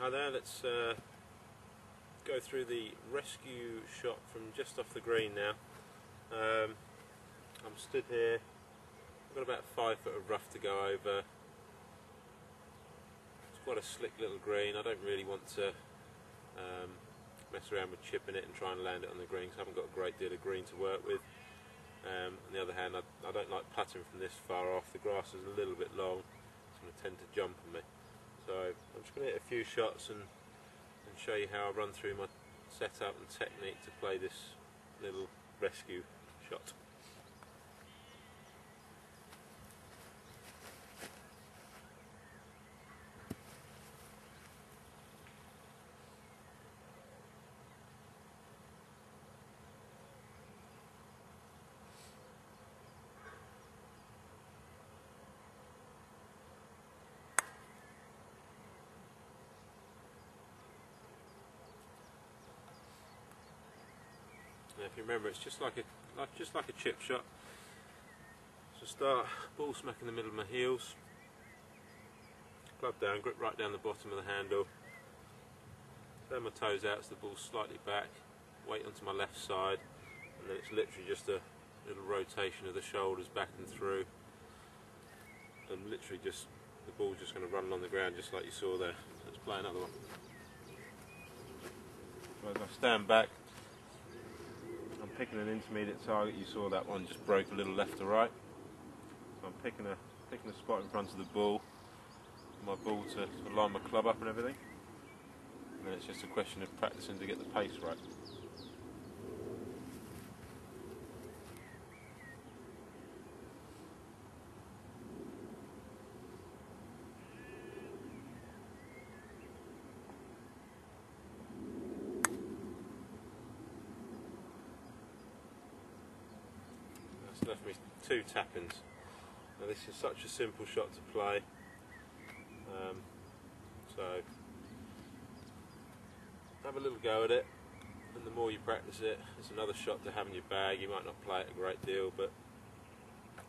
Hi there, let's go through the rescue shot from just off the green now. I'm stood here, I've got about 5 foot of rough to go over. It's quite a slick little green. I don't really want to mess around with chipping it and try and land it on the green because I haven't got a great deal of green to work with. On the other hand, I don't like putting from this far off. The grass is a little bit long, it's going to tend to jump on me. So I'm just going to hit a few shots and show you how I run through my setup and technique to play this little rescue shot. Now, if you remember, it's just like a chip shot. So start, ball smack in the middle of my heels, club down, grip right down the bottom of the handle, turn my toes out so the ball's slightly back, weight onto my left side, and then it's literally just a little rotation of the shoulders back and through, and literally just the ball's just going to run along the ground just like you saw there. Let's play another one. So as I stand back, I'm picking an intermediate target. You saw that one just broke a little left to right. So I'm picking a spot in front of the ball, my ball to line my club up and everything. And then it's just a question of practicing to get the pace right. That's left me 2 tap-ins. Now this is such a simple shot to play, so have a little go at it, and the more you practice it, it's another shot to have in your bag. You might not play it a great deal, but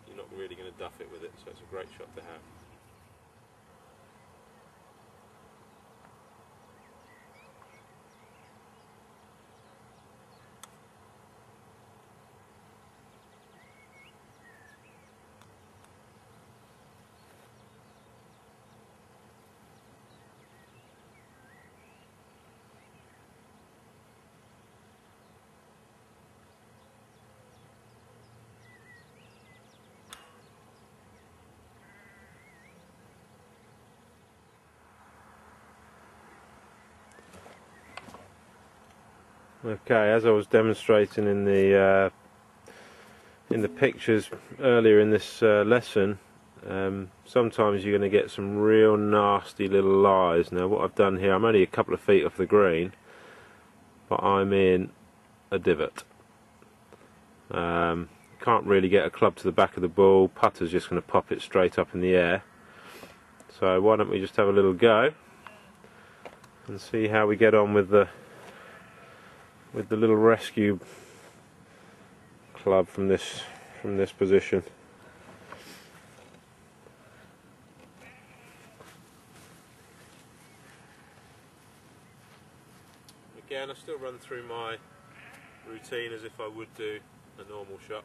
you're not really going to duff it with it, so it's a great shot to have. Okay, as I was demonstrating in the pictures earlier in this lesson, sometimes you're going to get some real nasty little lies. Now what I've done here, I'm only a couple of feet off the green, but I'm in a divot. Can't really get a club to the back of the ball. Putter's just going to pop it straight up in the air. So why don't we just have a little go and see how we get on with the little rescue club from this position. Again, I still run through my routine as if I would do a normal shot.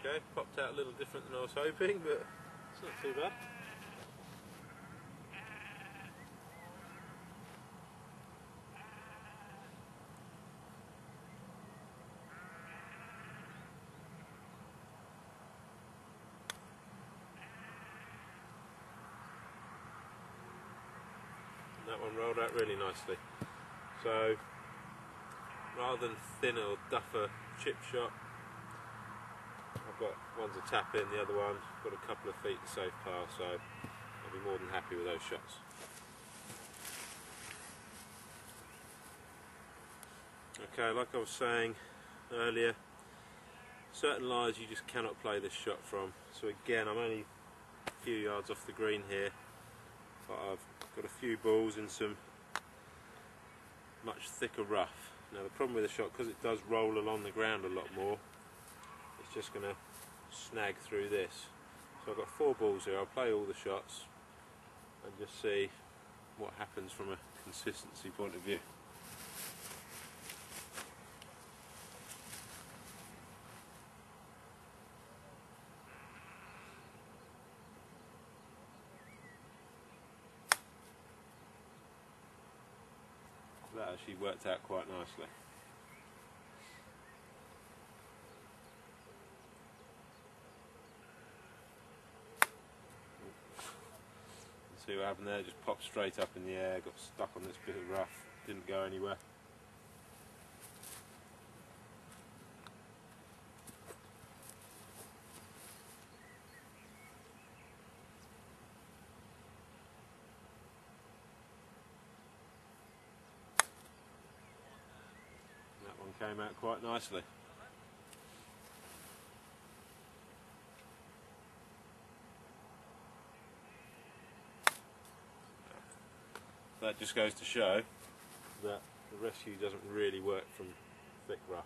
Okay, popped out a little different than I was hoping, but it's not too bad. And that one rolled out really nicely. So, rather than thin or duffer chip shot, I've got one to tap in, the other one got a couple of feet to safe par, so I'll be more than happy with those shots. Okay, like I was saying earlier, certain lies you just cannot play this shot from. So again, I'm only few yards off the green here, but I've got a few balls in some much thicker rough. Now the problem with the shot, because it does roll along the ground a lot more, it's just going to snag through this. So I've got 4 balls here. I'll play all the shots and just see what happens from a consistency point of view. That actually worked out quite nicely. See what happened there, just popped straight up in the air, got stuck on this bit of rough, didn't go anywhere. That one came out quite nicely. That just goes to show that the rescue doesn't really work from thick rough.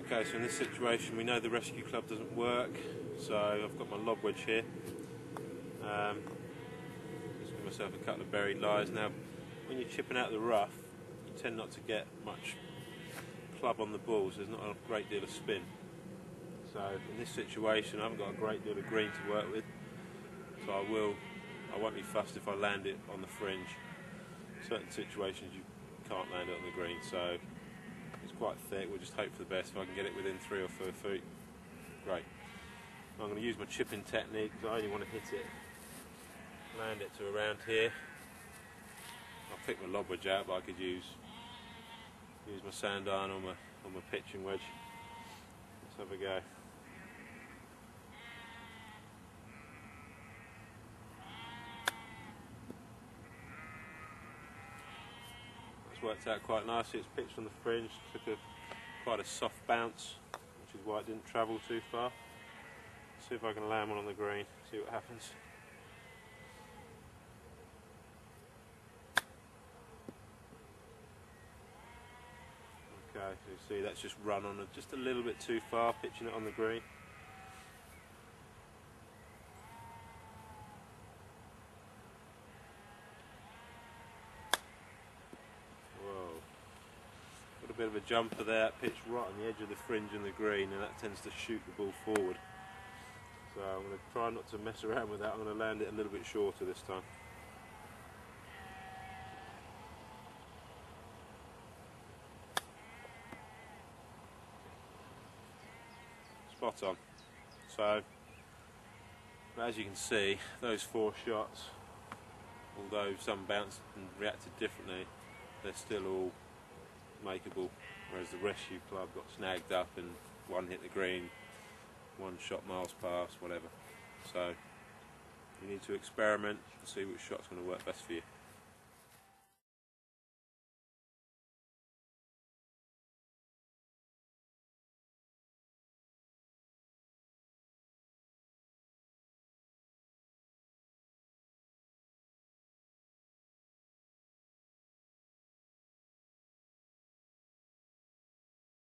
Okay, so in this situation we know the rescue club doesn't work, so I've got my lob wedge here. Just give myself a couple of buried lies. Now, when you're chipping out the rough, you tend not to get much club on the balls, there's not a great deal of spin. So in this situation I haven't got a great deal of green to work with, so I won't be fussed if I land it on the fringe. In certain situations you can't land it on the green, so it's quite thick. We'll just hope for the best. If I can get it within 3 or 4 feet, great. I'm going to use my chipping technique because I only want to hit it, land it to around here. I'll pick my lob wedge out, but I could use my sand iron or my pitching wedge. Let's have a go. It's worked out quite nicely. It's pitched on the fringe, took quite a soft bounce, which is why it didn't travel too far. See if I can land one on the green, see what happens. Okay, so you see that's just run on just a little bit too far, pitching it on the green. Whoa. Got a bit of a jumper there, pitched right on the edge of the fringe and the green, and that tends to shoot the ball forward. So I'm going to try not to mess around with that. I'm going to land it a little bit shorter this time. Spot on. So, as you can see, those 4 shots, although some bounced and reacted differently, they're still all makeable, whereas the rescue club got snagged up and one hit the green, one shot miles past, whatever. So you need to experiment and see which shot's going to work best for you.